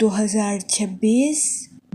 2026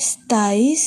27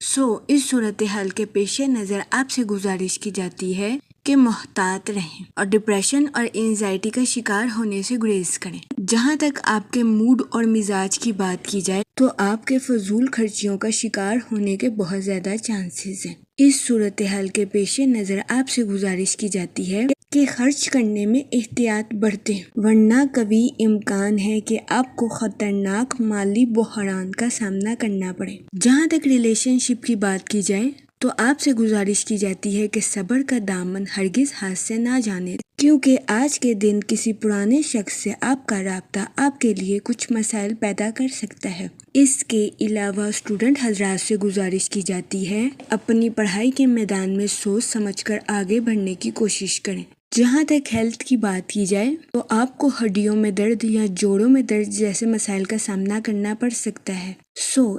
اس صورتحال کے پیش نظر آپ سے گزارش کی جاتی ہے کہ محتاط رہیں اور ڈپریشن اور اینزائٹی کا شکار ہونے سے گریز کریں۔ جہاں تک آپ کے موڈ اور مزاج کی بات کی جائے تو آپ کے فضول خرچیوں کا شکار ہونے کے بہت زیادہ چانسز ہیں۔ اس صورتحال کے پیش نظر آپ سے گزارش کی جاتی ہے کہ خرچ کرنے میں احتیاط برتیں، ورنہ قوی امکان ہے کہ آپ کو خطرناک مالی بحران کا سامنا کرنا پڑے۔ جہاں تک ریلیشن شپ کی بات کی جائے تو آپ سے گزارش کی جاتی ہے کہ صبر کا دامن ہرگز ہاتھ سے نہ جانے، کیونکہ آج کے دن کسی پرانے شخص سے آپ کا رابطہ آپ کے لیے کچھ مسائل پیدا کر سکتا ہے۔ اس کے علاوہ اسٹوڈنٹ حضرات سے گزارش کی جاتی ہے اپنی پڑھائی کے میدان میں سوچ سمجھ کر آگے بڑھنے کی کوشش کریں۔ جہاں تک ہیلتھ کی بات کی جائے تو آپ کو ہڈیوں میں درد یا جوڑوں میں درد جیسے مسائل کا سامنا کرنا پڑ سکتا ہے۔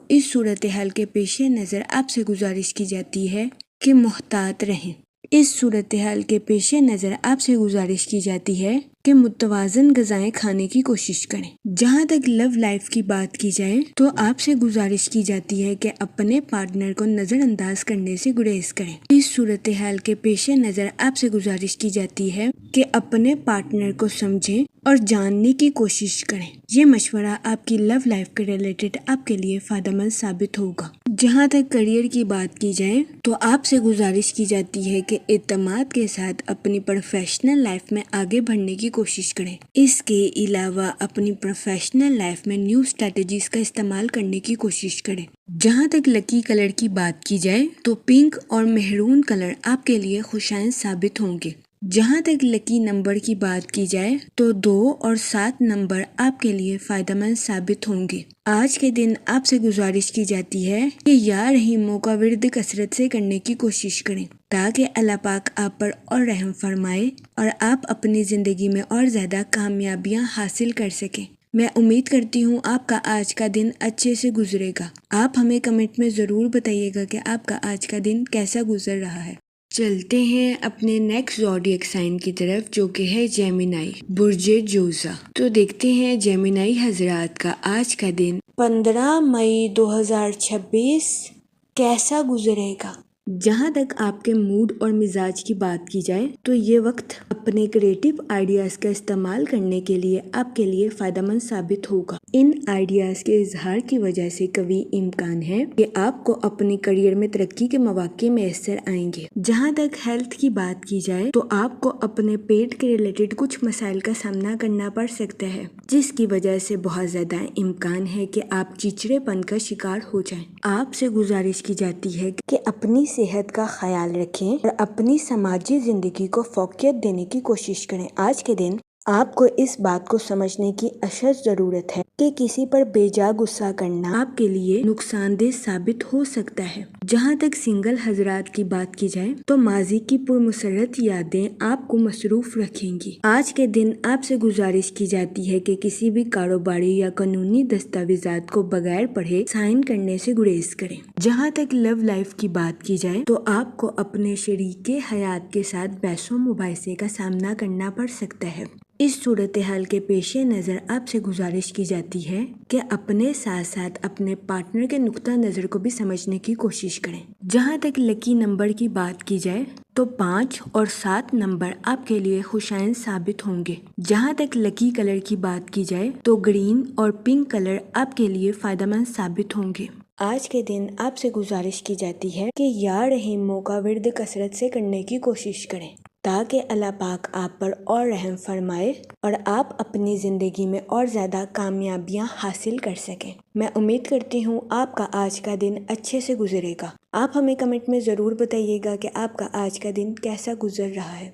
اس صورتحال کے پیش نظر آپ سے گزارش کی جاتی ہے کہ محتاط رہیں۔ اس صورتحال کے پیش نظر آپ سے گزارش کی جاتی ہے کہ متوازن غذائیں کھانے کی کوشش کریں۔ جہاں تک لو لائف کی بات کی جائے تو آپ سے گزارش کی جاتی ہے کہ اپنے پارٹنر کو نظر انداز کرنے سے گریز کریں۔ اس صورتحال کے پیش نظر آپ سے گزارش کی جاتی ہے کہ اپنے پارٹنر کو سمجھیں اور جاننے کی کوشش کریں۔ یہ مشورہ آپ کی لو لائف کے ریلیٹڈ آپ کے لیے فائدہ مند ثابت ہوگا۔ جہاں تک کریئر کی بات کی جائے تو آپ سے گزارش کی جاتی ہے کہ اعتماد کے ساتھ اپنی پروفیشنل لائف میں آگے بڑھنے کی کوشش کریں۔ اس کے علاوہ اپنی پروفیشنل لائف میں نیو اسٹریٹجیز کا استعمال کرنے کی کوشش کریں۔ جہاں تک لکی کلر کی بات کی جائے تو پنک اور مہرون کلر آپ کے لیے خوشائند ثابت ہوں گے۔ جہاں تک لکی نمبر کی بات کی جائے تو 2 اور 7 نمبر آپ کے لیے فائدہ مند ثابت ہوں گے۔ آج کے دن آپ سے گزارش کی جاتی ہے کہ یا رحیموں کا ورد کثرت سے کرنے کی کوشش کریں تاکہ اللہ پاک آپ پر اور رحم فرمائے اور آپ اپنی زندگی میں اور زیادہ کامیابیاں حاصل کر سکیں۔ میں امید کرتی ہوں آپ کا آج کا دن اچھے سے گزرے گا۔ آپ ہمیں کمنٹ میں ضرور بتائیے گا کہ آپ کا آج کا دن کیسا گزر رہا ہے۔ چلتے ہیں اپنے نیکسٹ زوڈیک سائن کی طرف جو کہ ہے جیمینائی، برج جوزا۔ تو دیکھتے ہیں جیمینائی حضرات کا آج کا دن 15 مئی 2026 کیسا گزرے گا۔ جہاں تک آپ کے موڈ اور مزاج کی بات کی جائے تو یہ وقت اپنے کریٹیو آئیڈیاز کا استعمال کرنے کے لیے آپ کے لیے فائدہ مند ثابت ہوگا۔ ان آئیڈیاز کے اظہار کی وجہ سے قوی امکان ہے کہ آپ کو اپنی کریئر میں ترقی کے مواقع میسر آئیں گے۔ جہاں تک ہیلتھ کی بات کی جائے تو آپ کو اپنے پیٹ کے ریلیٹڈ کچھ مسائل کا سامنا کرنا پڑ سکتا ہے، جس کی وجہ سے بہت زیادہ امکان ہے کہ آپ چچڑے پن کا شکار ہو جائیں۔ آپ سے گزارش کی جاتی ہے کہ اپنی صحت کا خیال رکھیں اور اپنی سماجی زندگی کو فوقیت دینے کی کوشش کریں۔ آج کے دن آپ کو اس بات کو سمجھنے کی اشد ضرورت ہے کہ کسی پر بے جا غصہ کرنا آپ کے لیے نقصان دہ ثابت ہو سکتا ہے۔ جہاں تک سنگل حضرات کی بات کی جائے تو ماضی کی پرمسرت یادیں آپ کو مصروف رکھیں گی۔ آج کے دن آپ سے گزارش کی جاتی ہے کہ کسی بھی کاروباری یا قانونی دستاویزات کو بغیر پڑھے سائن کرنے سے گریز کریں۔ جہاں تک لو لائف کی بات کی جائے تو آپ کو اپنے شریک حیات کے ساتھ بحث و مباحثے کا سامنا کرنا پڑ سکتا ہے۔ اس صورتحال کے پیش نظر آپ سے گزارش کی جاتی ہے کہ اپنے ساتھ ساتھ اپنے پارٹنر کے نقطہ نظر کو بھی سمجھنے کی کوشش کریں۔ جہاں تک لکی نمبر کی بات کی جائے تو 5 اور 7 نمبر آپ کے لیے خوشائند ثابت ہوں گے۔ جہاں تک لکی کلر کی بات کی جائے تو گرین اور پنک کلر آپ کے لیے فائدہ مند ثابت ہوں گے۔ آج کے دن آپ سے گزارش کی جاتی ہے کہ یا رحیموں کا ورد کثرت سے کرنے کی کوشش کریں تاکہ اللہ پاک آپ پر اور رحم فرمائے اور آپ اپنی زندگی میں اور زیادہ کامیابیاں حاصل کر سکیں۔ میں امید کرتی ہوں آپ کا آج کا دن اچھے سے گزرے گا۔ آپ ہمیں کمنٹ میں ضرور بتائیے گا کہ آپ کا آج کا دن کیسا گزر رہا ہے۔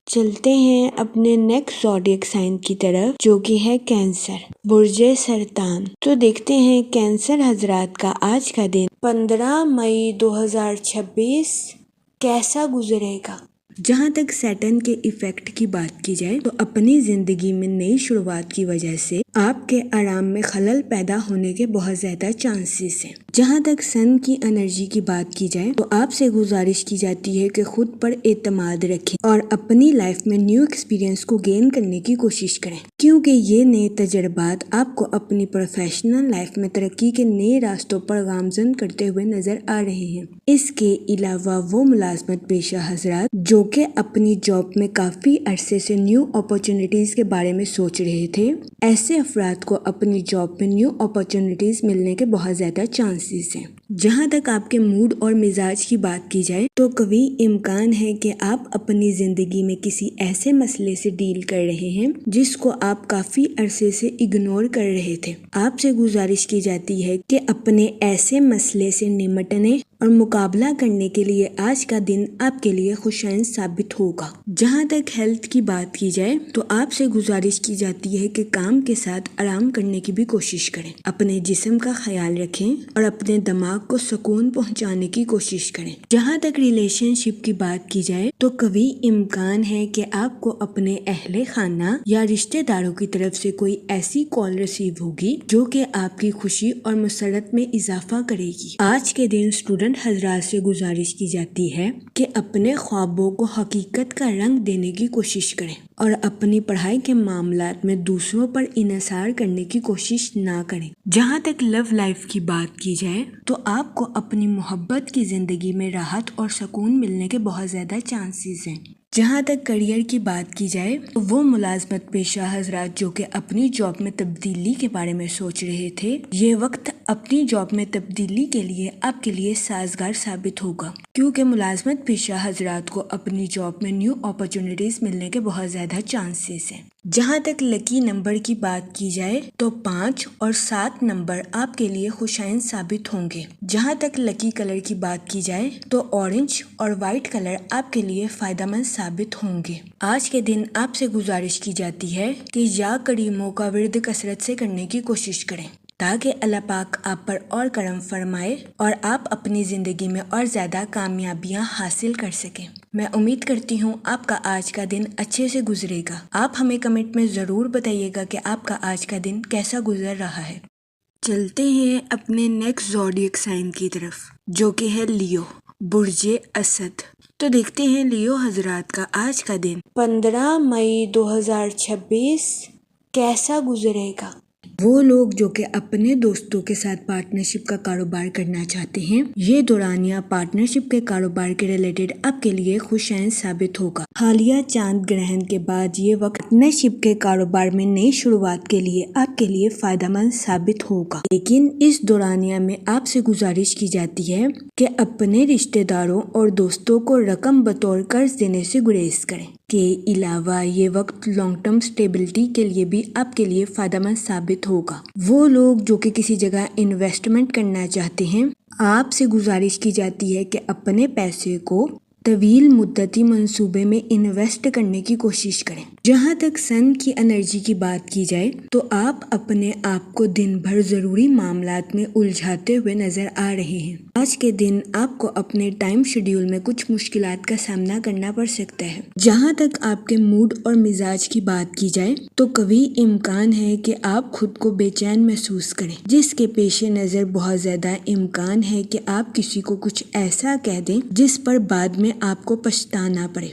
چلتے ہیں اپنے نیکسٹ زوڈیک سائن کی طرف جو کہ ہے کینسر، برج سرطان۔ تو دیکھتے ہیں کینسر حضرات کا آج کا دن 15 مئی 2026 کیسا گزرے گا۔ جہاں تک سیٹرن کے ایفیکٹ کی بات کی جائے تو اپنی زندگی میں نئی شروعات کی وجہ سے آپ کے آرام میں خلل پیدا ہونے کے بہت زیادہ چانسز ہیں۔ جہاں تک سن کی انرجی کی بات کی جائے تو آپ سے گزارش کی جاتی ہے کہ خود پر اعتماد رکھیں اور اپنی لائف میں نیو ایکسپیرینس کو گین کرنے کی کوشش کریں، کیونکہ یہ نئے تجربات آپ کو اپنی پروفیشنل لائف میں ترقی کے نئے راستوں پر گامزن کرتے ہوئے نظر آ رہے ہیں۔ اس کے علاوہ وہ ملازمت پیشہ حضرات جو کہ اپنی جاب میں کافی عرصے سے نیو اپارچونٹیز کے بارے میں سوچ رہے تھے، ایسے افراد کو اپنی جاب میں نیو اپارچونٹیز ملنے کے بہت زیادہ چانسز ہیں۔ جہاں تک آپ کے موڈ اور مزاج کی بات کی جائے تو قوی امکان ہے کہ آپ اپنی زندگی میں کسی ایسے مسئلے سے ڈیل کر رہے ہیں جس کو آپ کافی عرصے سے اگنور کر رہے تھے۔ آپ سے گزارش کی جاتی ہے کہ اپنے ایسے مسئلے سے نمٹنے اور مقابلہ کرنے کے لیے آج کا دن آپ کے لیے خوشائن ثابت ہوگا۔ جہاں تک ہیلتھ کی بات کی جائے تو آپ سے گزارش کی جاتی ہے کہ کام کے ساتھ آرام کرنے کی بھی کوشش کریں، اپنے جسم کا خیال رکھیں اور اپنے دماغ کو سکون پہنچانے کی کوشش کریں۔ جہاں تک ریلیشن شپ کی بات کی جائے تو قوی امکان ہے کہ آپ کو اپنے اہل خانہ یا رشتہ داروں کی طرف سے کوئی ایسی کال ریسیو ہوگی جو کہ آپ کی خوشی اور مسرت میں اضافہ کرے گی۔ آج کے دن اسٹوڈنٹ حضرات سے گزارش کی جاتی ہے کہ اپنے خوابوں کو حقیقت کا رنگ دینے کی کوشش کریں اور اپنی پڑھائی کے معاملات میں دوسروں پر انحصار کرنے کی کوشش نہ کریں۔ جہاں تک لو لائف کی بات کی جائے تو آپ کو اپنی محبت کی زندگی میں راحت اور سکون ملنے کے بہت زیادہ چانسز ہیں۔ جہاں تک کریئر کی بات کی جائے تو وہ ملازمت پیشہ حضرات جو کہ اپنی جاب میں تبدیلی کے بارے میں سوچ رہے تھے، یہ وقت اپنی جاب میں تبدیلی کے لیے آپ کے لیے سازگار ثابت ہوگا، کیونکہ ملازمت پیشہ حضرات کو اپنی جاب میں نیو اپارچونٹیز ملنے کے بہت زیادہ چانسز ہیں۔ جہاں تک لکی نمبر کی بات کی جائے تو 5 اور 7 نمبر آپ کے لیے خوشائن ثابت ہوں گے۔ جہاں تک لکی کلر کی بات کی جائے تو اورنج اور وائٹ کلر آپ کے لیے فائدہ مند ثابت ہوں گے۔ آج کے دن آپ سے گزارش کی جاتی ہے کہ یا کریموں کا ورد کثرت سے کرنے کی کوشش کریں تاکہ اللہ پاک آپ پر اور کرم فرمائے اور آپ اپنی زندگی میں اور زیادہ کامیابیاں حاصل کر سکیں۔ میں امید کرتی ہوں آپ کا آج کا دن اچھے سے گزرے گا۔ آپ ہمیں کمنٹ میں ضرور بتائیے گا کہ آپ کا آج کا دن کیسا گزر رہا ہے۔ چلتے ہیں اپنے نیکسٹ زوڈیک سائن کی طرف جو کہ ہے لیو، برج اسد۔ تو دیکھتے ہیں لیو حضرات کا آج کا دن 15 مئی 2026 کیسا گزرے گا۔ وہ لوگ جو کہ اپنے دوستوں کے ساتھ پارٹنرشپ کا کاروبار کرنا چاہتے ہیں، یہ دورانیہ پارٹنرشپ کے کاروبار کے ریلیٹڈ آپ کے لیے خوشائن ثابت ہوگا۔ حالیہ چاند گرہن کے بعد یہ وقت پارٹنرشپ کے کاروبار میں نئی شروعات کے لیے آپ کے لیے فائدہ مند ثابت ہوگا، لیکن اس دورانیہ میں آپ سے گزارش کی جاتی ہے کہ اپنے رشتہ داروں اور دوستوں کو رقم بطور قرض دینے سے گریز کریں۔ کے علاوہ یہ وقت لانگ ٹرم سٹیبلٹی کے لیے بھی آپ کے لیے فائدہ مند ثابت ہوگا۔ وہ لوگ جو کہ کسی جگہ انویسٹمنٹ کرنا چاہتے ہیں، آپ سے گزارش کی جاتی ہے کہ اپنے پیسے کو طویل مدتی منصوبے میں انویسٹ کرنے کی کوشش کریں۔ جہاں تک سن کی انرجی کی بات کی جائے تو آپ اپنے آپ کو دن بھر ضروری معاملات میں الجھاتے ہوئے نظر آ رہے ہیں۔ آج کے دن آپ کو اپنے ٹائم شیڈیول میں کچھ مشکلات کا سامنا کرنا پڑ سکتا ہے۔ جہاں تک آپ کے موڈ اور مزاج کی بات کی جائے تو قوی امکان ہے کہ آپ خود کو بے چین محسوس کریں، جس کے پیش نظر بہت زیادہ امکان ہے کہ آپ کسی کو کچھ ایسا کہہ دیں جس پر بعد میں آپ کو پچھتانا پڑے۔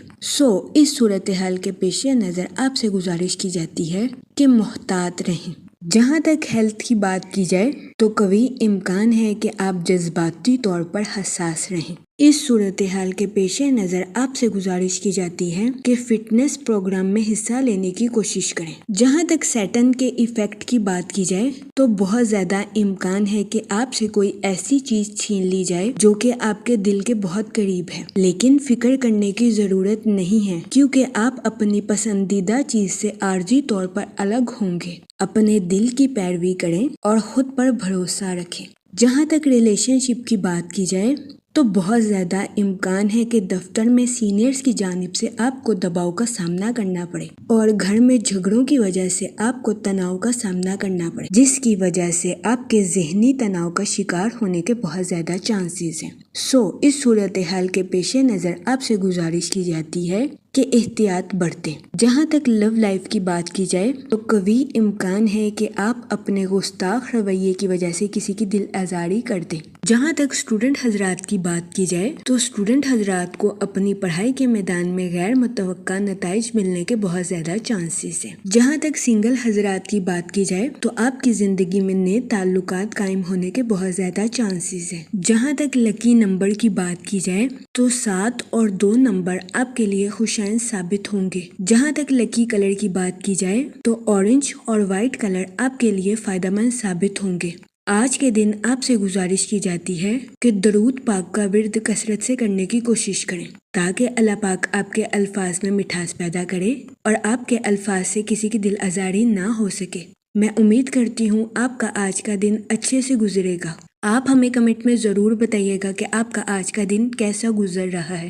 اس صورتحال کے پیش نظر آپ سے گزارش کی جاتی ہے کہ محتاط رہیں۔ جہاں تک ہیلتھ کی بات کی جائے تو قوی امکان ہے کہ آپ جذباتی طور پر حساس رہیں۔ اس صورتحال کے پیش نظر آپ سے گزارش کی جاتی ہے کہ فٹنس پروگرام میں حصہ لینے کی کوشش کریں۔ جہاں تک سیٹن کے ایفیکٹ کی بات کی جائے تو بہت زیادہ امکان ہے کہ آپ سے کوئی ایسی چیز چھین لی جائے جو کہ آپ کے دل کے بہت قریب ہے، لیکن فکر کرنے کی ضرورت نہیں ہے کیونکہ آپ اپنی پسندیدہ چیز سے عارضی طور پر الگ ہوں گے۔ اپنے دل کی پیروی کریں اور خود پر بھروسہ رکھیں۔ جہاں تک ریلیشن شپ کی بات کی جائے تو بہت زیادہ امکان ہے کہ دفتر میں سینئرز کی جانب سے آپ کو دباؤ کا سامنا کرنا پڑے اور گھر میں جھگڑوں کی وجہ سے آپ کو تناؤ کا سامنا کرنا پڑے، جس کی وجہ سے آپ کے ذہنی تناؤ کا شکار ہونے کے بہت زیادہ چانسز ہیں۔ اس صورتحال کے پیش نظر آپ سے گزارش کی جاتی ہے کہ احتیاط برتیں۔ جہاں تک لو لائف کی بات کی جائے تو قوی امکان ہے کہ آپ اپنے گستاخ رویے کی وجہ سے کسی کی دل آزاری کر دیں۔ جہاں تک اسٹوڈنٹ حضرات کی بات کی جائے تو اسٹوڈنٹ حضرات کو اپنی پڑھائی کے میدان میں غیر متوقع نتائج ملنے کے بہت زیادہ چانسز ہیں۔ جہاں تک سنگل حضرات کی بات کی جائے تو آپ کی زندگی میں نئے تعلقات قائم ہونے کے بہت زیادہ چانسز ہیں۔ جہاں تک لکی نمبر کی بات کی جائے تو 7 اور 2 نمبر آپ کے لیے خوشائن ثابت ہوں گے۔ جہاں تک لکی کلر کی بات کی جائے تو اورنج اور وائٹ کلر آپ کے لیے فائدہ مند ثابت ہوں گے۔ آج کے دن آپ سے گزارش کی جاتی ہے کہ درود پاک کا ورد کثرت سے کرنے کی کوشش کریں تاکہ اللہ پاک آپ کے الفاظ میں مٹھاس پیدا کرے اور آپ کے الفاظ سے کسی کی دل آزاری نہ ہو سکے۔ میں امید کرتی ہوں آپ کا آج کا دن اچھے سے گزرے گا۔ آپ ہمیں کمنٹ میں ضرور بتائیے گا کہ آپ کا آج کا دن کیسا گزر رہا ہے۔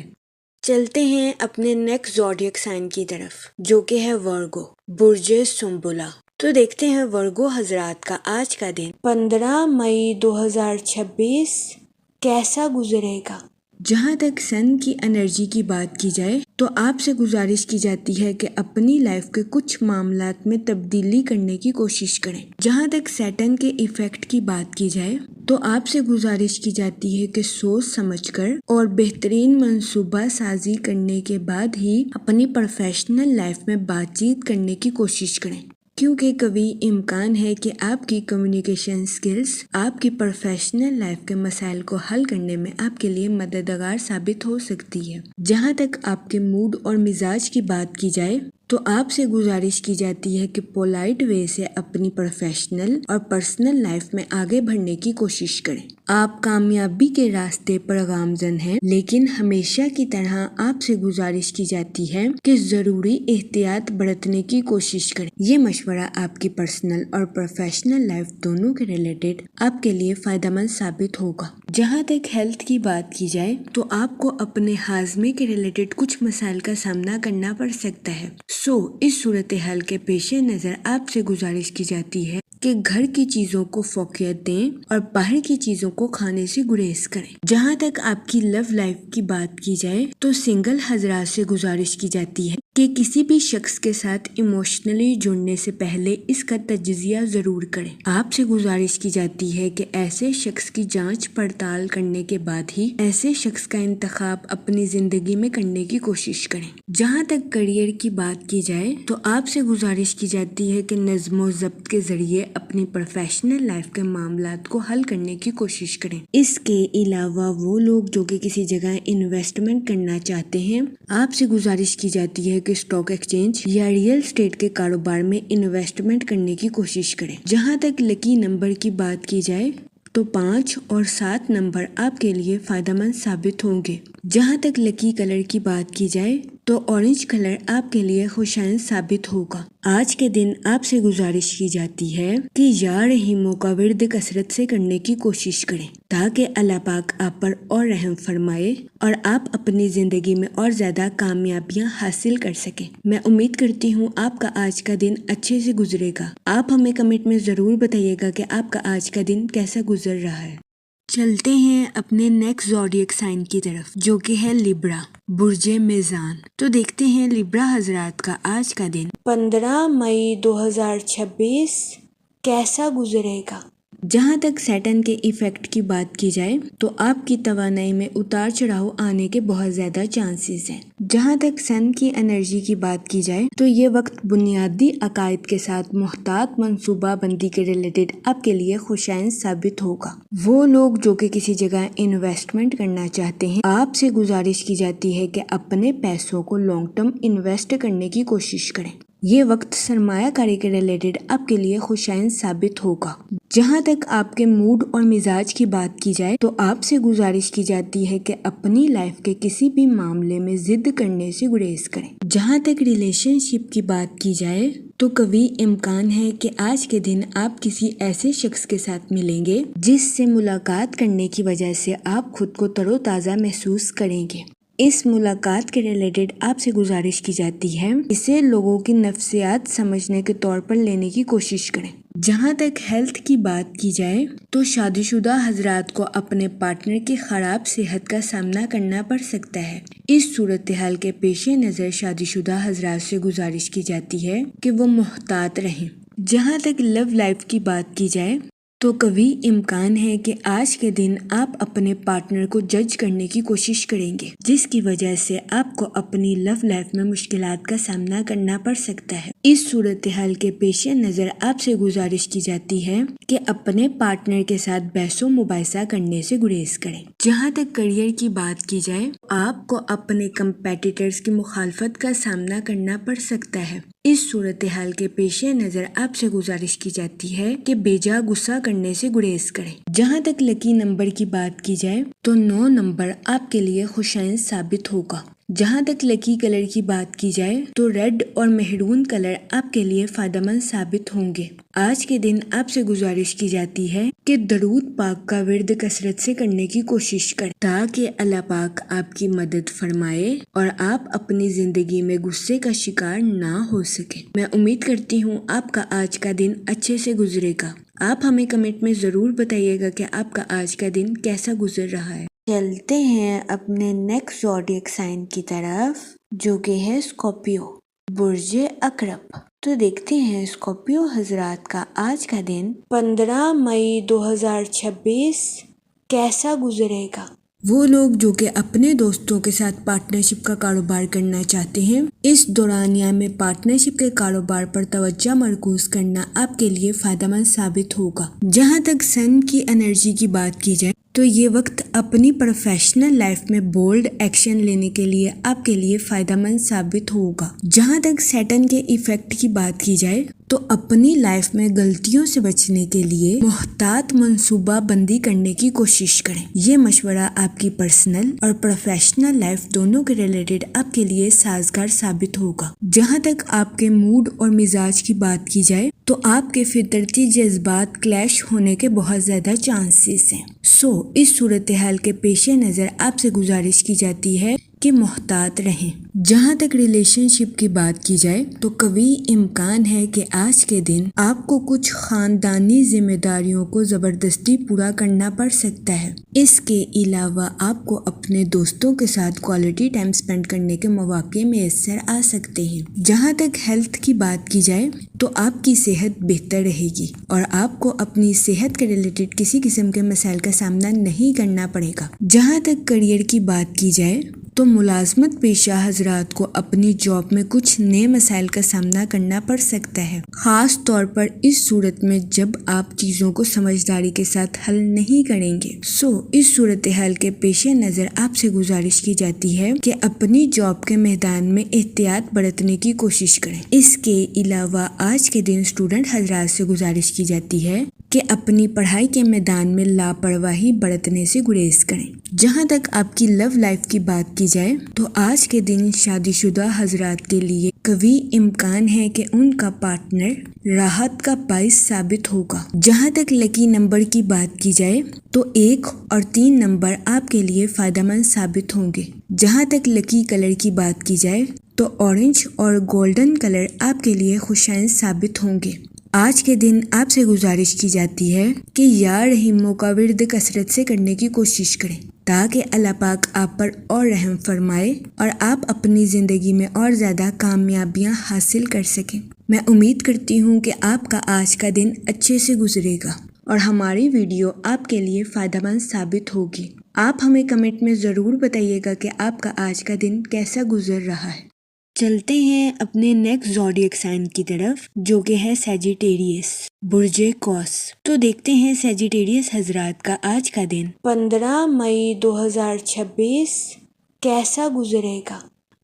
چلتے ہیں اپنے نیکسٹ زوڈیک سائن کی طرف جو کہ ہے ورگو، برج سنبلا۔ تو دیکھتے ہیں ورگو حضرات کا آج کا دن 15 مئی 2026 کیسا گزرے گا۔ جہاں تک سن کی انرجی کی بات کی جائے تو آپ سے گزارش کی جاتی ہے کہ اپنی لائف کے کچھ معاملات میں تبدیلی کرنے کی کوشش کریں۔ جہاں تک سیٹن کے ایفیکٹ کی بات کی جائے تو آپ سے گزارش کی جاتی ہے کہ سوچ سمجھ کر اور بہترین منصوبہ سازی کرنے کے بعد ہی اپنی پروفیشنل لائف میں بات چیت کرنے کی کوشش کریں، کیونکہ کبھی امکان ہے کہ آپ کی کمیونیکیشن سکلز آپ کی پروفیشنل لائف کے مسائل کو حل کرنے میں آپ کے لیے مددگار ثابت ہو سکتی ہے۔ جہاں تک آپ کے موڈ اور مزاج کی بات کی جائے تو آپ سے گزارش کی جاتی ہے کہ پولائٹ وے سے اپنی پروفیشنل اور پرسنل لائف میں آگے بڑھنے کی کوشش کریں۔ آپ کامیابی کے راستے پر گامزن ہیں، لیکن ہمیشہ کی طرح آپ سے گزارش کی جاتی ہے کہ ضروری احتیاط برتنے کی کوشش کریں۔ یہ مشورہ آپ کی پرسنل اور پروفیشنل لائف دونوں کے ریلیٹڈ آپ کے لیے فائدہ مند ثابت ہوگا۔ جہاں تک ہیلتھ کی بات کی جائے تو آپ کو اپنے ہاضمے کے ریلیٹڈ کچھ مسائل کا سامنا کرنا پڑ سکتا ہے۔ اس صورتحال کے پیش نظر آپ سے گزارش کی جاتی ہے کہ گھر کی چیزوں کو فوقیت دیں اور باہر کی چیزوں کو کھانے سے گریز کریں۔ جہاں تک آپ کی لو لائف کی بات کی جائے تو سنگل حضرات سے گزارش کی جاتی ہے کہ کسی بھی شخص کے ساتھ ایموشنلی جڑنے سے پہلے اس کا تجزیہ ضرور کریں۔ آپ سے گزارش کی جاتی ہے کہ ایسے شخص کی جانچ پڑتال کرنے کے بعد ہی ایسے شخص کا انتخاب اپنی زندگی میں کرنے کی کوشش کریں۔ جہاں تک کریئر کی بات کی جائے تو آپ سے گزارش کی جاتی ہے کہ نظم و ضبط کے ذریعے اپنی پروفیشنل لائف کے معاملات کو حل کرنے کی کوشش کریں۔ اس کے علاوہ وہ لوگ جو کہ کسی جگہ انویسٹمنٹ کرنا چاہتے ہیں، آپ سے گزارش کی جاتی ہے کہ اسٹاک ایکسچینج یا ریئل اسٹیٹ کے کاروبار میں انویسٹمنٹ کرنے کی کوشش کریں۔ جہاں تک لکی نمبر کی بات کی جائے تو 5 اور 7 نمبر آپ کے لیے فائدہ مند ثابت ہوں گے۔ جہاں تک لکی کلر کی بات کی جائے تو اورنج کلر آپ کے لیے خوشائن ثابت ہوگا۔ آج کے دن آپ سے گزارش کی جاتی ہے کہ یا رحیموں کا ورد کثرت سے کرنے کی کوشش کریں تاکہ اللہ پاک آپ پر اور رحم فرمائے اور آپ اپنی زندگی میں اور زیادہ کامیابیاں حاصل کر سکیں۔ میں امید کرتی ہوں آپ کا آج کا دن اچھے سے گزرے گا۔ آپ ہمیں کمنٹ میں ضرور بتائیے گا کہ آپ کا آج کا دن کیسا گزر رہا ہے۔ چلتے ہیں اپنے نیکسٹ زوڈیک سائن کی طرف جو کہ ہے لیبرا، برج میزان۔ تو دیکھتے ہیں لیبرا حضرات کا آج کا دن 15 مئی 2026 کیسا گزرے گا۔ جہاں تک سیٹن کے ایفیکٹ کی بات کی جائے تو آپ کی توانائی میں اتار چڑھاؤ آنے کے بہت زیادہ چانسز ہیں۔ جہاں تک سن کی انرجی کی بات کی جائے تو یہ وقت بنیادی عقائد کے ساتھ محتاط منصوبہ بندی کے ریلیٹڈ آپ کے لیے خوشائن ثابت ہوگا۔ وہ لوگ جو کہ کسی جگہ انویسٹمنٹ کرنا چاہتے ہیں، آپ سے گزارش کی جاتی ہے کہ اپنے پیسوں کو لانگ ٹرم انویسٹ کرنے کی کوشش کریں۔ یہ وقت سرمایہ کاری کے ریلیٹڈ آپ کے لیے خوشائن ثابت ہوگا۔ جہاں تک آپ کے موڈ اور مزاج کی بات کی جائے تو آپ سے گزارش کی جاتی ہے کہ اپنی لائف کے کسی بھی معاملے میں ضد کرنے سے گریز کریں۔ جہاں تک ریلیشن شپ کی بات کی جائے تو قوی امکان ہے کہ آج کے دن آپ کسی ایسے شخص کے ساتھ ملیں گے جس سے ملاقات کرنے کی وجہ سے آپ خود کو تر و تازہ محسوس کریں گے۔ اس ملاقات کے ریلیٹڈ آپ سے گزارش کی جاتی ہے اسے لوگوں کی نفسیات سمجھنے کے طور پر لینے کی کوشش کریں۔ جہاں تک ہیلتھ کی بات کی جائے تو شادی شدہ حضرات کو اپنے پارٹنر کی خراب صحت کا سامنا کرنا پڑ سکتا ہے۔ اس صورتحال کے پیش نظر شادی شدہ حضرات سے گزارش کی جاتی ہے کہ وہ محتاط رہیں۔ جہاں تک لو لائف کی بات کی جائے تو کبھی امکان ہے کہ آج کے دن آپ اپنے پارٹنر کو جج کرنے کی کوشش کریں گے، جس کی وجہ سے آپ کو اپنی لو لائف میں مشکلات کا سامنا کرنا پڑ سکتا ہے۔ اس صورتحال کے پیش نظر آپ سے گزارش کی جاتی ہے کہ اپنے پارٹنر کے ساتھ بحث و مباحثہ کرنے سے گریز کریں۔ جہاں تک کیریئر کی بات کی جائے آپ کو اپنے کمپیٹیٹرز کی مخالفت کا سامنا کرنا پڑ سکتا ہے۔ اس صورتحال کے پیش نظر آپ سے گزارش کی جاتی ہے کہ بیجا غصہ کرنے سے گریز کریں۔ جہاں تک لکی نمبر کی بات کی جائے تو 9 نمبر آپ کے لیے خوشائن ثابت ہوگا۔ جہاں تک لکی کلر کی بات کی جائے تو ریڈ اور مہرون کلر آپ کے لیے فائدہ مند ثابت ہوں گے۔ آج کے دن آپ سے گزارش کی جاتی ہے کہ درود پاک کا ورد کثرت سے کرنے کی کوشش کریں تاکہ اللہ پاک آپ کی مدد فرمائے اور آپ اپنی زندگی میں غصے کا شکار نہ ہو سکے۔ میں امید کرتی ہوں آپ کا آج کا دن اچھے سے گزرے گا۔ آپ ہمیں کمنٹ میں ضرور بتائیے گا کہ آپ کا آج کا دن کیسا گزر رہا ہے۔ چلتے ہیں اپنے نیکسٹ زوڈیک سائن کی طرف جو کہ ہے اسکارپیو، برج عقرب۔ تو دیکھتے ہیں اسکارپیو حضرات کا آج کا دن 15 مئی 2026 کیسا گزرے گا۔ وہ لوگ جو کہ اپنے دوستوں کے ساتھ پارٹنرشپ کا کاروبار کرنا چاہتے ہیں، اس دورانیہ میں پارٹنرشپ کے کاروبار پر توجہ مرکوز کرنا آپ کے لیے فائدہ مند ثابت ہوگا۔ جہاں تک سن کی انرجی کی بات کی جائے تو یہ وقت اپنی پروفیشنل لائف میں بولڈ ایکشن لینے کے لیے آپ کے لیے فائدہ مند ثابت ہوگا۔ جہاں تک سیٹن کے ایفیکٹ کی بات کی جائے تو اپنی لائف میں غلطیوں سے بچنے کے لیے محتاط منصوبہ بندی کرنے کی کوشش کریں۔ یہ مشورہ آپ کی پرسنل اور پروفیشنل لائف دونوں کے ریلیٹڈ آپ کے لیے سازگار ثابت ہوگا۔ جہاں تک آپ کے موڈ اور مزاج کی بات کی جائے تو آپ کے فطرتی جذبات کلیش ہونے کے بہت زیادہ چانسز ہیں۔ اس صورتحال کے پیش نظر آپ سے گزارش کی جاتی ہے کہ محتاط رہیں۔ جہاں تک ریلیشن شپ کی بات کی جائے تو کبھی امکان ہے کہ آج کے دن آپ کو کچھ خاندانی ذمہ داریوں کو زبردستی پورا کرنا پڑ سکتا ہے۔ اس کے علاوہ آپ کو اپنے دوستوں کے ساتھ کوالٹی ٹائم سپینڈ کرنے کے مواقع میسر آ سکتے ہیں۔ جہاں تک ہیلتھ کی بات کی جائے تو آپ کی صحت بہتر رہے گی اور آپ کو اپنی صحت کے ریلیٹڈ کسی قسم کے مسائل کا سامنا نہیں کرنا پڑے گا۔ جہاں تک کیریئر کی بات کی جائے تو ملازمت پیشہ حضرات کو اپنی جاب میں کچھ نئے مسائل کا سامنا کرنا پڑ سکتا ہے، خاص طور پر اس صورت میں جب آپ چیزوں کو سمجھداری کے ساتھ حل نہیں کریں گے۔ اس صورتحال کے پیش نظر آپ سے گزارش کی جاتی ہے کہ اپنی جاب کے میدان میں احتیاط برتنے کی کوشش کریں۔ اس کے علاوہ آج کے دن اسٹوڈنٹ حضرات سے گزارش کی جاتی ہے کہ اپنی پڑھائی کے میدان میں لاپرواہی برتنے سے گریز کریں۔ جہاں تک آپ کی لو لائف کی بات کی جائے تو آج کے دن شادی شدہ حضرات کے لیے کبھی امکان ہے کہ ان کا پارٹنر راحت کا باعث ثابت ہوگا۔ جہاں تک لکی نمبر کی بات کی جائے تو 1 اور 3 نمبر آپ کے لیے فائدہ مند ثابت ہوں گے۔ جہاں تک لکی کلر کی بات کی جائے تو اورنج اور گولڈن کلر آپ کے لیے خوشائن ثابت ہوں گے۔ آج کے دن آپ سے گزارش کی جاتی ہے کہ یا رحیموں کا ورد کثرت سے کرنے کی کوشش کریں تاکہ اللہ پاک آپ پر اور رحم فرمائے اور آپ اپنی زندگی میں اور زیادہ کامیابیاں حاصل کر سکیں۔ میں امید کرتی ہوں کہ آپ کا آج کا دن اچھے سے گزرے گا اور ہماری ویڈیو آپ کے لیے فائدہ مند ثابت ہوگی۔ آپ ہمیں کمنٹ میں ضرور بتائیے گا کہ آپ کا آج کا دن کیسا گزر رہا ہے۔ چلتے ہیں اپنے نیکسٹ زوڈیک سائن کی طرف جو کہ ہے سیجیٹیریس، برج قوس۔ تو دیکھتے ہیں سیجیٹیریس حضرات کا آج کا دن 15 مئی 2026 کیسا گزرے گا۔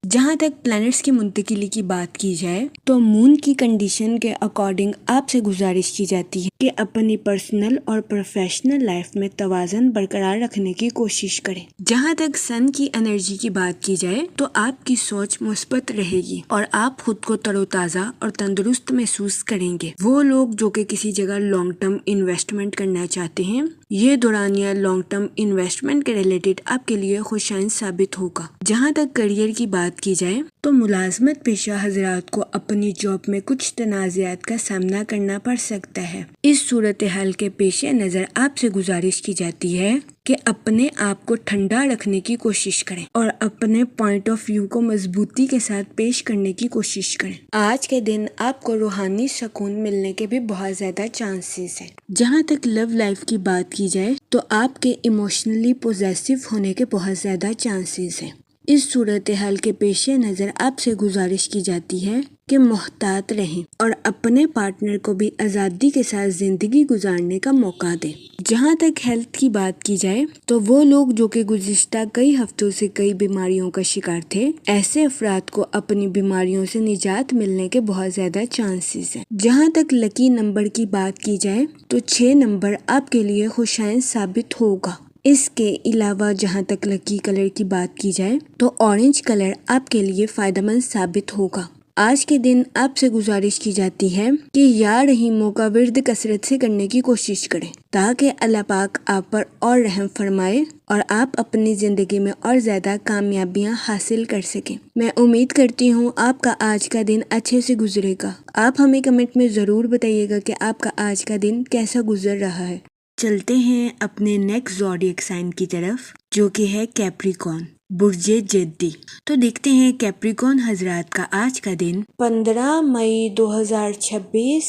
جہاں تک پلانٹس کی منتقلی کی بات کی جائے تو مون کی کنڈیشن کے اکارڈنگ آپ سے گزارش کی جاتی ہے کہ اپنی پرسنل اور پروفیشنل لائف میں توازن برقرار رکھنے کی کوشش کریں۔ جہاں تک سن کی انرجی کی بات کی جائے تو آپ کی سوچ مثبت رہے گی اور آپ خود کو تر و تازہ اور تندرست محسوس کریں گے۔ وہ لوگ جو کہ کسی جگہ لانگ ٹرم انویسٹمنٹ کرنا چاہتے ہیں، یہ دورانیہ لانگ ٹرم انویسٹمنٹ کے ریلیٹڈ آپ کے لیے خوشائن ثابت ہوگا۔ جہاں تک کیریئر کی بات کی جائے تو ملازمت پیشہ حضرات کو اپنی جاب میں کچھ تنازعات کا سامنا کرنا پڑ سکتا ہے۔ اس صورتحال کے پیش نظر آپ سے گزارش کی جاتی ہے کہ اپنے آپ کو ٹھنڈا رکھنے کی کوشش کریں اور اپنے پوائنٹ آف ویو کو مضبوطی کے ساتھ پیش کرنے کی کوشش کریں۔ آج کے دن آپ کو روحانی سکون ملنے کے بھی بہت زیادہ چانسز ہیں۔ جہاں تک لو لائف کی بات کی جائے تو آپ کے ایموشنلی پوزیسو ہونے کے بہت زیادہ چانسز ہیں۔ اس صورتحال کے پیش نظر آپ سے گزارش کی جاتی ہے کہ محتاط رہیں اور اپنے پارٹنر کو بھی آزادی کے ساتھ زندگی گزارنے کا موقع دیں۔ جہاں تک ہیلتھ کی بات کی جائے تو وہ لوگ جو کہ گزشتہ کئی ہفتوں سے کئی بیماریوں کا شکار تھے، ایسے افراد کو اپنی بیماریوں سے نجات ملنے کے بہت زیادہ چانسز ہیں۔ جہاں تک لکی نمبر کی بات کی جائے تو 6 نمبر آپ کے لیے خوشائن ثابت ہوگا۔ اس کے علاوہ جہاں تک لکی کلر کی بات کی جائے تو اورنج کلر آپ کے لیے فائدہ مند ثابت ہوگا۔ آج کے دن آپ سے گزارش کی جاتی ہے کہ یا رحیموں کا ورد کثرت سے کرنے کی کوشش کریں تاکہ اللہ پاک آپ پر اور رحم فرمائے اور آپ اپنی زندگی میں اور زیادہ کامیابیاں حاصل کر سکیں۔ میں امید کرتی ہوں آپ کا آج کا دن اچھے سے گزرے گا۔ آپ ہمیں کمنٹ میں ضرور بتائیے گا کہ آپ کا آج کا دن کیسا گزر رہا ہے۔ چلتے ہیں اپنے نیکسٹ زوڈیک سائن کی طرف جو کہ ہے کیپریکون، برج جدی۔ تو دیکھتے ہیں کیپریکون حضرات کا آج کا دن 15 مئی 2026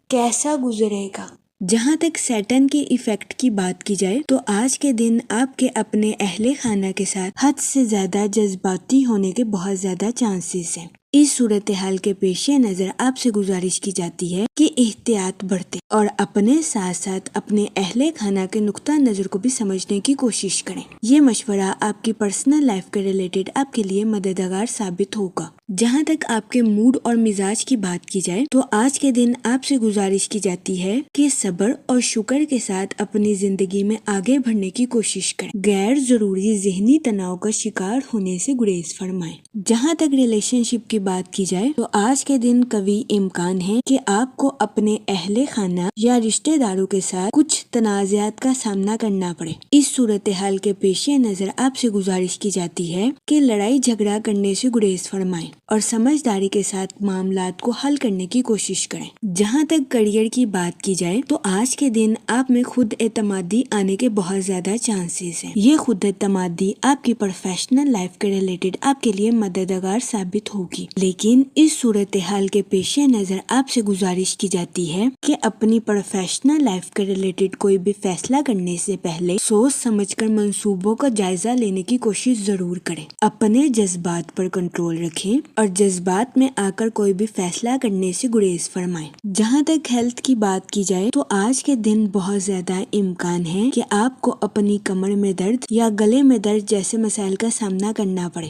کیسا گزرے گا۔ جہاں تک سیٹن کے ایفیکٹ کی بات کی جائے تو آج کے دن آپ کے اپنے اہل خانہ کے ساتھ حد سے زیادہ جذباتی ہونے کے بہت زیادہ چانسز ہیں۔ اس صورتحال کے پیش نظر آپ سے گزارش کی جاتی ہے کہ احتیاط برتیں اور اپنے ساتھ ساتھ اپنے اہل خانہ کے نقطہ نظر کو بھی سمجھنے کی کوشش کریں۔ یہ مشورہ آپ کی پرسنل لائف کے ریلیٹڈ آپ کے لیے مددگار ثابت ہوگا۔ جہاں تک آپ کے موڈ اور مزاج کی بات کی جائے تو آج کے دن آپ سے گزارش کی جاتی ہے کہ صبر اور شکر کے ساتھ اپنی زندگی میں آگے بڑھنے کی کوشش کریں۔ غیر ضروری ذہنی تناؤ کا شکار ہونے سے گریز فرمائیں۔ جہاں تک ریلیشن شپ کی بات کی جائے تو آج کے دن قوی امکان ہے کہ آپ کو اپنے اہل خانہ یا رشتہ داروں کے ساتھ کچھ تنازعات کا سامنا کرنا پڑے۔ اس صورتحال کے پیش نظر آپ سے گزارش کی جاتی ہے کہ لڑائی جھگڑا کرنے سے گریز فرمائیں اور سمجھداری کے ساتھ معاملات کو حل کرنے کی کوشش کریں۔ جہاں تک کریئر کی بات کی جائے تو آج کے دن آپ میں خود اعتمادی آنے کے بہت زیادہ چانسز ہیں۔ یہ خود اعتمادی آپ کی پروفیشنل لائف کے ریلیٹڈ آپ کے لیے مددگار ثابت ہوگی، لیکن اس صورتحال کے پیش نظر آپ سے گزارش کی جاتی ہے کہ اپنی پروفیشنل لائف کے ریلیٹڈ کوئی بھی فیصلہ کرنے سے پہلے سوچ سمجھ کر منصوبوں کا جائزہ لینے کی کوشش ضرور کریں۔ اپنے جذبات پر کنٹرول رکھیں اور جذبات میں آ کر کوئی بھی فیصلہ کرنے سے گریز فرمائیں۔ جہاں تک ہیلتھ کی بات کی جائے تو آج کے دن بہت زیادہ امکان ہے کہ آپ کو اپنی کمر میں درد یا گلے میں درد جیسے مسائل کا سامنا کرنا پڑے۔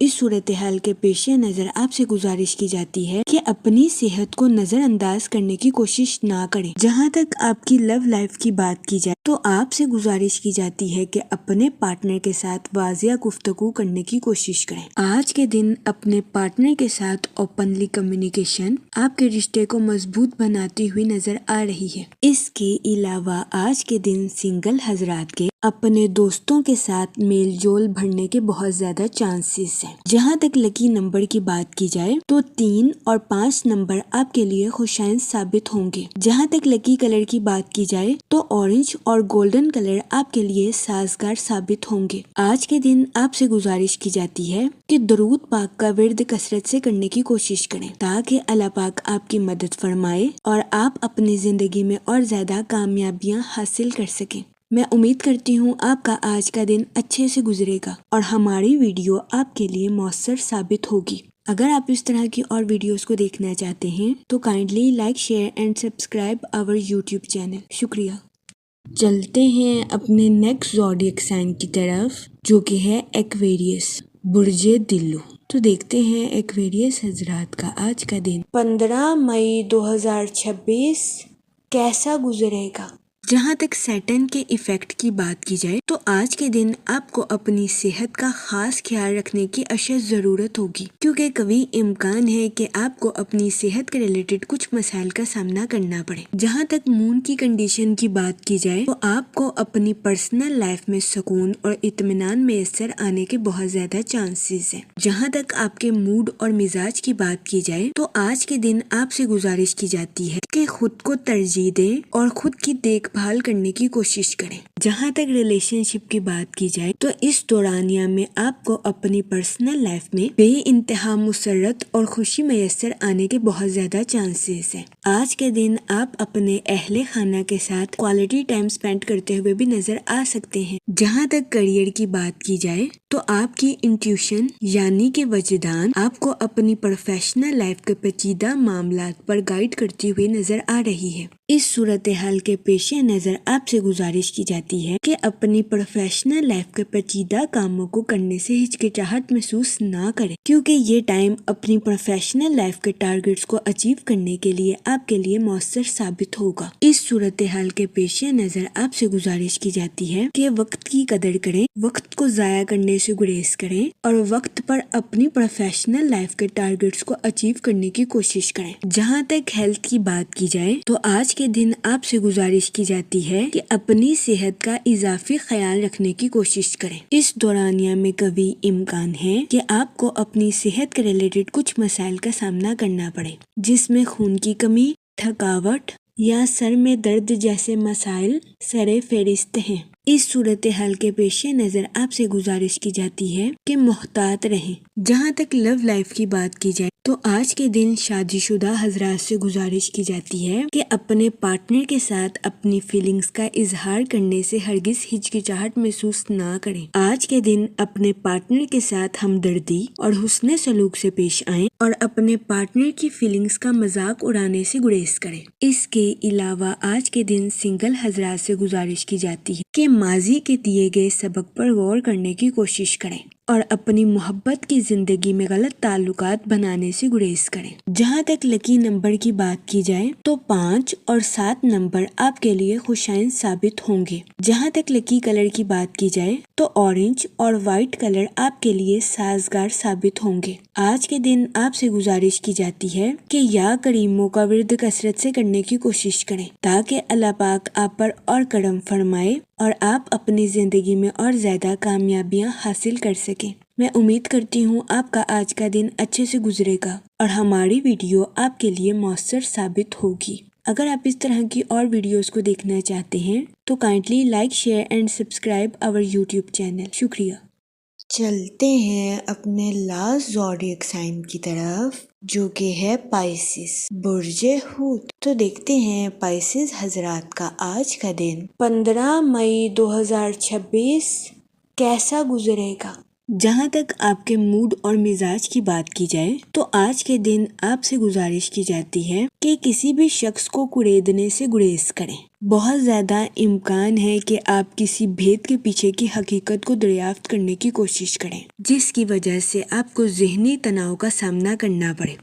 اس صورتحال کے پیش نظر آپ سے گزارش کی جاتی ہے کہ اپنی صحت کو نظر انداز کرنے کی کوشش نہ کریں۔ جہاں تک آپ کی لو لائف کی بات کی جائے تو آپ سے گزارش کی جاتی ہے کہ اپنے پارٹنر کے ساتھ واضح گفتگو کرنے کی کوشش کریں۔ آج کے دن اپنے پارٹنر کے ساتھ اوپنلی کمیونیکیشن آپ کے رشتے کو مضبوط بناتی ہوئی نظر آ رہی ہے۔ اس کے علاوہ آج کے دن سنگل حضرات کے اپنے دوستوں کے ساتھ میل جول بڑھنے کے بہت زیادہ چانسز ہیں۔ جہاں تک لکی نمبر کی بات کی جائے تو 3 اور 5 نمبر آپ کے لیے خوشائن ثابت ہوں گے۔ جہاں تک لکی کلر کی بات کی جائے تو اورنج اور گولڈن کلر آپ کے لیے سازگار ثابت ہوں گے۔ آج کے دن آپ سے گزارش کی جاتی ہے کہ درود پاک کا ورد کثرت سے کرنے کی کوشش کریں تاکہ اللہ پاک آپ کی مدد فرمائے اور آپ اپنی زندگی میں اور زیادہ کامیابیاں حاصل کر سکیں۔ میں امید کرتی ہوں آپ کا آج کا دن اچھے سے گزرے گا اور ہماری ویڈیو آپ کے لیے مؤثر ثابت ہوگی۔ اگر آپ اس طرح کی اور ویڈیوز کو دیکھنا چاہتے ہیں تو kindly like, share and subscribe our YouTube channel. شکریہ۔ چلتے ہیں اپنے نیکسٹ زوڈیک سائن کی طرف جو کہ ہے ایکویریس، برج دلو۔ تو دیکھتے ہیں ایکویریس حضرات کا آج کا دن 15 مئی 2026 کیسا گزرے گا۔ جہاں تک سیٹن کے ایفیکٹ کی بات کی جائے تو آج کے دن آپ کو اپنی صحت کا خاص خیال رکھنے کی اشد ضرورت ہوگی، کیونکہ کبھی امکان ہے کہ آپ کو اپنی صحت کے ریلیٹڈ کچھ مسائل کا سامنا کرنا پڑے۔ جہاں تک مون کی کنڈیشن کی بات کی جائے تو آپ کو اپنی پرسنل لائف میں سکون اور اطمینان میسر آنے کے بہت زیادہ چانسز ہیں۔ جہاں تک آپ کے موڈ اور مزاج کی بات کی جائے تو آج کے دن آپ سے گزارش کی جاتی ہے کہ خود کو ترجیح دیں اور خود کی دیکھ بھال کرنے کی کوشش کریں۔ جہاں تک ریلیشن شپ کی بات کی جائے تو اس دورانیہ میں آپ کو اپنی پرسنل لائف میں بے انتہا مسرت اور خوشی میسر آنے کے بہت زیادہ چانسز ہیں۔ آج کے دن آپ اپنے اہل خانہ کے ساتھ کوالٹی ٹائم سپینڈ کرتے ہوئے بھی نظر آ سکتے ہیں۔ جہاں تک کریئر کی بات کی جائے تو آپ کی انٹیوشن یعنی کہ وجدان آپ کو اپنی پروفیشنل لائف کے پیچیدہ معاملات پر گائیڈ کرتی ہوئی نظر آ رہی ہے۔ اس صورتحال کے پیش نظر آپ سے گزارش کی جاتی ہے کہ اپنی پروفیشنل لائف کے پیچیدہ کاموں کو کرنے سے ہچکچاہٹ محسوس نہ کریں، کیونکہ یہ ٹائم اپنی پروفیشنل لائف کے ٹارگٹس کو اچیو کرنے کے لیے آپ کے لیے مؤثر ثابت ہوگا۔ اس صورتحال کے پیش نظر آپ سے گزارش کی جاتی ہے کہ وقت کی قدر کریں، وقت کو ضائع کرنے سے گریز کریں اور وقت پر اپنی پروفیشنل لائف کے ٹارگٹس کو اچیو کرنے کی کوشش کریں۔ جہاں تک ہیلتھ کی بات کی جائے تو آج کے دن آپ سے گزارش کی جاتی ہے کہ اپنی صحت کا اضافی خیال رکھنے کی کوشش کریں۔ اس دورانیہ میں کبھی امکان ہے کہ آپ کو اپنی صحت کے ریلیٹڈ کچھ مسائل کا سامنا کرنا پڑے، جس میں خون کی کمی، تھکاوٹ یا سر میں درد جیسے مسائل سر فہرست ہیں۔ اس صورتحال کے پیش نظر آپ سے گزارش کی جاتی ہے کہ محتاط رہیں۔ جہاں تک لو لائف کی بات کی جائے تو آج کے دن شادی شدہ حضرات سے گزارش کی جاتی ہے کہ اپنے پارٹنر کے ساتھ اپنی فیلنگز کا اظہار کرنے سے ہرگز ہچکچاہٹ محسوس نہ کریں۔ آج کے دن اپنے پارٹنر کے ساتھ ہمدردی اور حسن سلوک سے پیش آئیں اور اپنے پارٹنر کی فیلنگز کا مذاق اڑانے سے گریز کریں۔ اس کے علاوہ آج کے دن سنگل حضرات سے گزارش کی جاتی ہے کہ ماضی کے دیے گئے سبق پر غور کرنے کی کوشش کریں اور اپنی محبت کی زندگی میں غلط تعلقات بنانے سے گریز کریں۔ جہاں تک لکی نمبر کی بات کی جائے تو 5 اور 7 نمبر آپ کے لیے خوشائن ثابت ہوں گے۔ جہاں تک لکی کلر کی بات کی جائے تو اورنج اور وائٹ کلر آپ کے لیے سازگار ثابت ہوں گے۔ آج کے دن آپ سے گزارش کی جاتی ہے کہ یا کریموں کا ورد کثرت سے کرنے کی کوشش کریں تاکہ اللہ پاک آپ پر اور کرم فرمائے اور آپ اپنی زندگی میں اور زیادہ کامیابیاں حاصل کر سکیں۔ میں امید کرتی ہوں آپ کا آج کا دن اچھے سے گزرے گا اور ہماری ویڈیو آپ کے لیے مؤثر ثابت ہوگی۔ اگر آپ اس طرح کی اور ویڈیوز کو دیکھنا چاہتے ہیں تو kindly like, share and subscribe our YouTube channel. شکریہ۔ چلتے ہیں اپنے لاسٹ زوڈیک سائن کی طرف جو کہ ہے پائسس، برج حوت۔ تو دیکھتے ہیں پائسس حضرات کا آج کا دن 15 مئی 2026 کیسا گزرے گا۔ جہاں تک آپ کے موڈ اور مزاج کی بات کی جائے تو آج کے دن آپ سے گزارش کی جاتی ہے کہ کسی بھی شخص کو کریدنے سے گریز کریں۔ بہت زیادہ امکان ہے کہ آپ کسی بھید کے پیچھے کی حقیقت کو دریافت کرنے کی کوشش کریں، جس کی وجہ سے آپ کو ذہنی تناؤ کا سامنا کرنا پڑے۔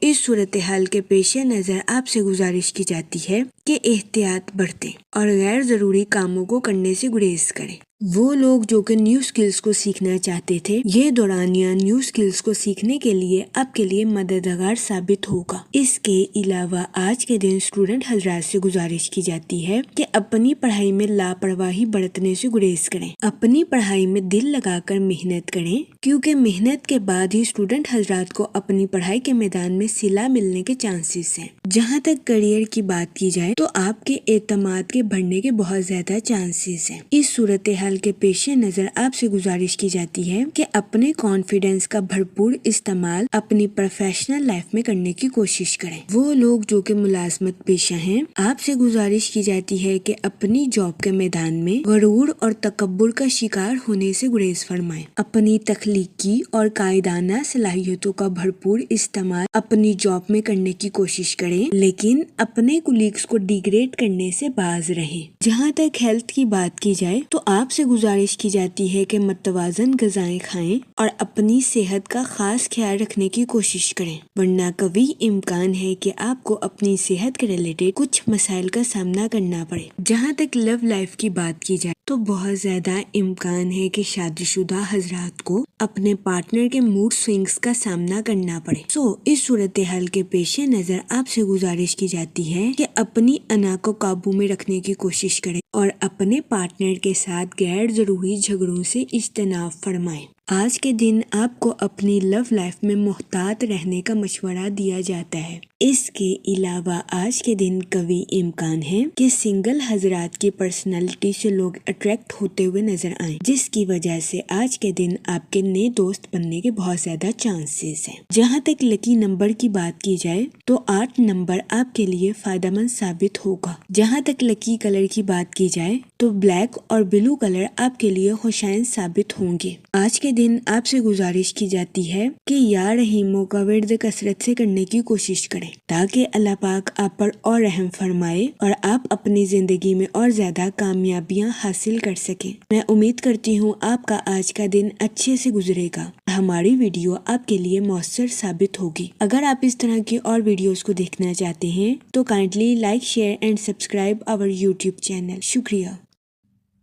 اس صورتحال کے پیش نظر آپ سے گزارش کی جاتی ہے کہ احتیاط برتیں اور غیر ضروری کاموں کو کرنے سے گریز کریں۔ وہ لوگ جو کہ نیو سکلز کو سیکھنا چاہتے تھے، یہ دورانیہ نیو سکلز کو سیکھنے کے لیے آپ کے لیے مددگار ثابت ہوگا۔ اس کے علاوہ آج کے دن اسٹوڈنٹ حضرات سے گزارش کی جاتی ہے کہ اپنی پڑھائی میں لاپرواہی برتنے سے گریز کریں۔ اپنی پڑھائی میں دل لگا کر محنت کریں، کیونکہ محنت کے بعد ہی اسٹوڈنٹ حضرات کو اپنی پڑھائی کے میدان میں صلہ ملنے کے چانسز ہیں۔ جہاں تک کریئر کی بات کی جائے تو آپ کے اعتماد کے بڑھنے کے بہت زیادہ چانسز ہیں۔ اس صورتحال کے پیش نظر آپ سے گزارش کی جاتی ہے کہ اپنے کانفیڈنس کا بھرپور استعمال اپنی پروفیشنل لائف میں کرنے کی کوشش کریں۔ وہ لوگ جو کہ ملازمت پیشہ ہیں، آپ سے گزارش کی جاتی ہے کہ اپنی جاب کے میدان میں غرور اور تکبر کا شکار ہونے سے گریز فرمائیں۔ اپنی تخلیقی اور قائدانہ صلاحیتوں کا بھرپور استعمال اپنی جاب میں کرنے کی کوشش کریں کریں لیکن اپنے کولیگز کو ڈیگریڈ کرنے سے باز رہیں۔ جہاں تک ہیلتھ کی بات کی جائے تو آپ سے گزارش کی جاتی ہے کہ متوازن غذائیں کھائیں اور اپنی صحت کا خاص خیال رکھنے کی کوشش کریں، ورنہ قوی امکان ہے کہ آپ کو اپنی صحت کے ریلیٹڈ کچھ مسائل کا سامنا کرنا پڑے۔ جہاں تک لو لائف کی بات کی جائے تو بہت زیادہ امکان ہے کہ شادی شدہ حضرات کو اپنے پارٹنر کے موڈ سوئنگز کا سامنا کرنا پڑے۔ اس صورتحال کے پیش نظر آپ سے گزارش کی جاتی ہے کہ اپنی انا کو قابو میں رکھنے کی کوشش کریں اور اپنے پارٹنر کے ساتھ غیر ضروری جھگڑوں سے اجتناب فرمائیں۔ آج کے دن آپ کو اپنی لو لائف میں محتاط رہنے کا مشورہ دیا جاتا ہے۔ اس کے علاوہ آج کے دن قوی امکان ہے کہ سنگل حضرات کی پرسنالٹی سے لوگ اٹریکٹ ہوتے ہوئے نظر آئیں، جس کی وجہ سے آج کے دن آپ کے نئے دوست بننے کے بہت زیادہ چانسز ہیں۔ جہاں تک لکی نمبر کی بات کی جائے تو 8 نمبر آپ کے لیے فائدہ مند ثابت ہوگا۔ جہاں تک لکی کلر کی بات کی جائے تو بلیک اور بلو کلر آپ کے لیے خوشائن ثابت ہوں گے۔ آج کے دن آپ سے گزارش کی جاتی ہے کہ یا رحیموں کا ورد کثرت سے کرنے کی کوشش کریں تاکہ اللہ پاک آپ پر اور رحم فرمائے اور آپ اپنی زندگی میں اور زیادہ کامیابیاں حاصل کر سکیں۔ میں امید کرتی ہوں آپ کا آج کا دن اچھے سے گزرے گا۔ ہماری ویڈیو آپ کے لیے مؤثر ثابت ہوگی۔ اگر آپ اس طرح کی اور ویڈیوز کو دیکھنا چاہتے ہیں تو kindly like, share and subscribe our YouTube channel. شکریہ۔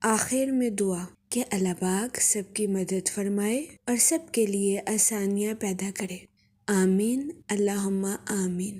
آخر میں دعا کہ اللہ پاک سب کی مدد فرمائے اور سب کے لیے آسانیاں پیدا کرے۔ آمین، اللہم آمین۔